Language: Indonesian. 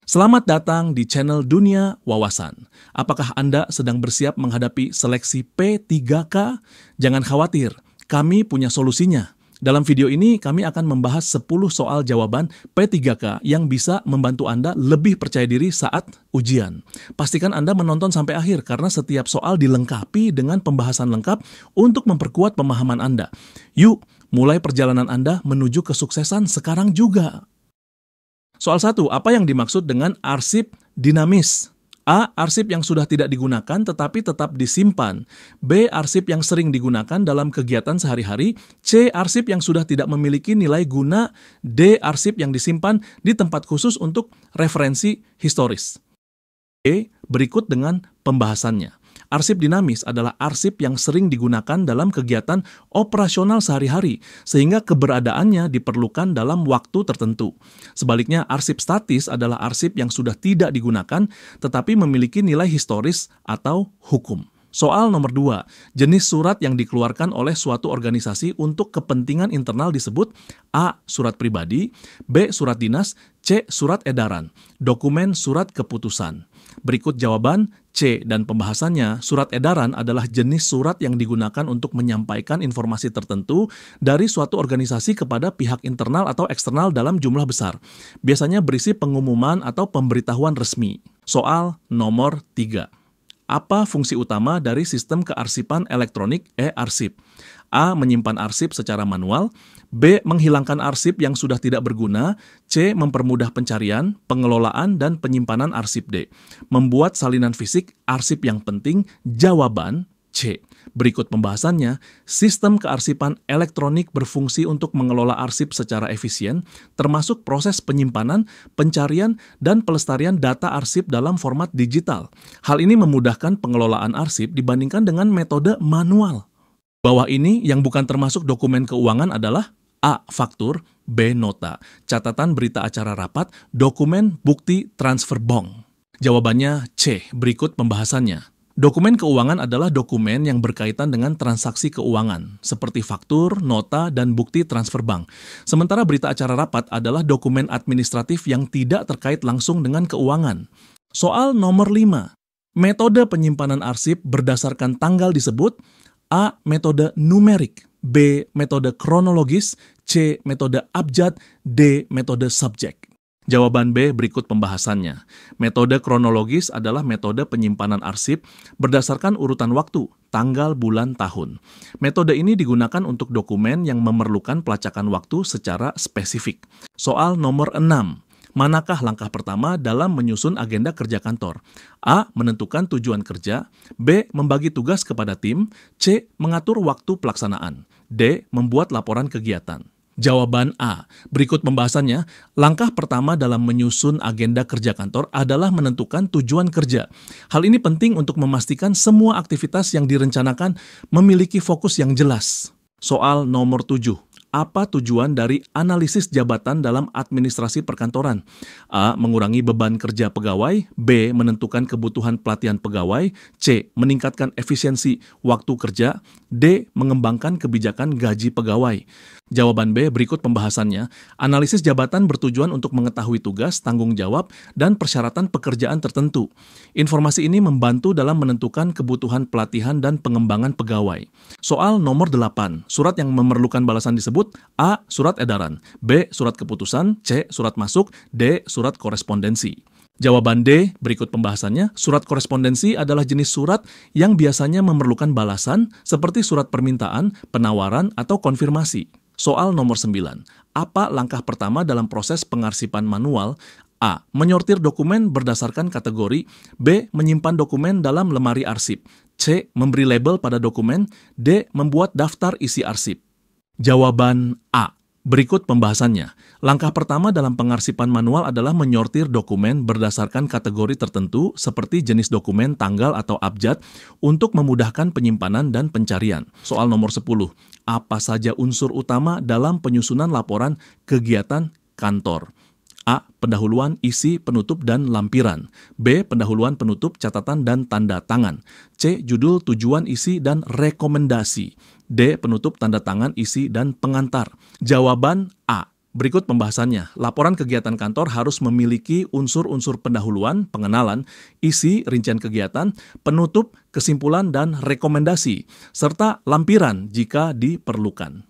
Selamat datang di channel Dunia Wawasan. Apakah Anda sedang bersiap menghadapi seleksi P3K? Jangan khawatir, kami punya solusinya. Dalam video ini, kami akan membahas 10 soal jawaban P3K yang bisa membantu Anda lebih percaya diri saat ujian. Pastikan Anda menonton sampai akhir karena setiap soal dilengkapi dengan pembahasan lengkap untuk memperkuat pemahaman Anda. Yuk, mulai perjalanan Anda menuju kesuksesan sekarang juga. Soal 1, apa yang dimaksud dengan arsip dinamis? A. Arsip yang sudah tidak digunakan tetapi tetap disimpan. B. Arsip yang sering digunakan dalam kegiatan sehari-hari. C. Arsip yang sudah tidak memiliki nilai guna. D. Arsip yang disimpan di tempat khusus untuk referensi historis. E. Berikut dengan pembahasannya. Arsip dinamis adalah arsip yang sering digunakan dalam kegiatan operasional sehari-hari, sehingga keberadaannya diperlukan dalam waktu tertentu. Sebaliknya, arsip statis adalah arsip yang sudah tidak digunakan, tetapi memiliki nilai historis atau hukum. Soal nomor 2, jenis surat yang dikeluarkan oleh suatu organisasi untuk kepentingan internal disebut A. Surat pribadi, B. Surat dinas, C. Surat edaran, dokumen surat keputusan. Berikut jawaban C dan pembahasannya. Surat edaran adalah jenis surat yang digunakan untuk menyampaikan informasi tertentu dari suatu organisasi kepada pihak internal atau eksternal dalam jumlah besar. Biasanya berisi pengumuman atau pemberitahuan resmi. Soal nomor 3. Apa fungsi utama dari sistem kearsipan elektronik e-arsip? A. Menyimpan arsip secara manual. B. Menghilangkan arsip yang sudah tidak berguna. C. Mempermudah pencarian, pengelolaan, dan penyimpanan arsip. D. Membuat salinan fisik arsip yang penting. Jawaban C. Berikut pembahasannya. Sistem kearsipan elektronik berfungsi untuk mengelola arsip secara efisien, termasuk proses penyimpanan, pencarian, dan pelestarian data arsip dalam format digital. Hal ini memudahkan pengelolaan arsip dibandingkan dengan metode manual. Bawah ini yang bukan termasuk dokumen keuangan adalah A. Faktur, B. Nota, catatan berita acara rapat, dokumen bukti transfer bank. Jawabannya C. Berikut pembahasannya. Dokumen keuangan adalah dokumen yang berkaitan dengan transaksi keuangan, seperti faktur, nota, dan bukti transfer bank. Sementara berita acara rapat adalah dokumen administratif yang tidak terkait langsung dengan keuangan. Soal nomor 5. Metode penyimpanan arsip berdasarkan tanggal disebut A. Metode numerik, B. Metode kronologis, C. Metode abjad, D. Metode subjek. Jawaban B berikut pembahasannya. Metode kronologis adalah metode penyimpanan arsip berdasarkan urutan waktu, tanggal, bulan, tahun. Metode ini digunakan untuk dokumen yang memerlukan pelacakan waktu secara spesifik. Soal nomor 6. Manakah langkah pertama dalam menyusun agenda kerja kantor? A. Menentukan tujuan kerja. B. Membagi tugas kepada tim. C. Mengatur waktu pelaksanaan. D. Membuat laporan kegiatan. Jawaban A. Berikut pembahasannya. Langkah pertama dalam menyusun agenda kerja kantor adalah menentukan tujuan kerja. Hal ini penting untuk memastikan semua aktivitas yang direncanakan memiliki fokus yang jelas. Soal nomor 7. Apa tujuan dari analisis jabatan dalam administrasi perkantoran? A. Mengurangi beban kerja pegawai. B. Menentukan kebutuhan pelatihan pegawai. C. Meningkatkan efisiensi waktu kerja. D. Mengembangkan kebijakan gaji pegawai. Jawaban B berikut pembahasannya. Analisis jabatan bertujuan untuk mengetahui tugas, tanggung jawab, dan persyaratan pekerjaan tertentu. Informasi ini membantu dalam menentukan kebutuhan pelatihan dan pengembangan pegawai. Soal nomor 8. Surat yang memerlukan balasan disebut A. Surat edaran, B. Surat keputusan, C. Surat masuk, D. Surat korespondensi. Jawaban D berikut pembahasannya. Surat korespondensi adalah jenis surat yang biasanya memerlukan balasan seperti surat permintaan, penawaran, atau konfirmasi. Soal nomor 9. Apa langkah pertama dalam proses pengarsipan manual? A. Menyortir dokumen berdasarkan kategori. B. Menyimpan dokumen dalam lemari arsip. C. Memberi label pada dokumen. D. Membuat daftar isi arsip. Jawaban A. Berikut pembahasannya. Langkah pertama dalam pengarsipan manual adalah menyortir dokumen berdasarkan kategori tertentu seperti jenis dokumen, tanggal, atau abjad untuk memudahkan penyimpanan dan pencarian. Soal nomor 10. Apa saja unsur utama dalam penyusunan laporan kegiatan kantor? A. Pendahuluan, isi, penutup, dan lampiran. B. Pendahuluan, penutup, catatan, dan tanda tangan. C. Judul, tujuan, isi, dan rekomendasi. D. Penutup, tanda tangan, isi, dan pengantar. Jawaban A. Berikut pembahasannya. Laporan kegiatan kantor harus memiliki unsur-unsur pendahuluan, pengenalan, isi, rincian kegiatan, penutup, kesimpulan, dan rekomendasi, serta lampiran jika diperlukan.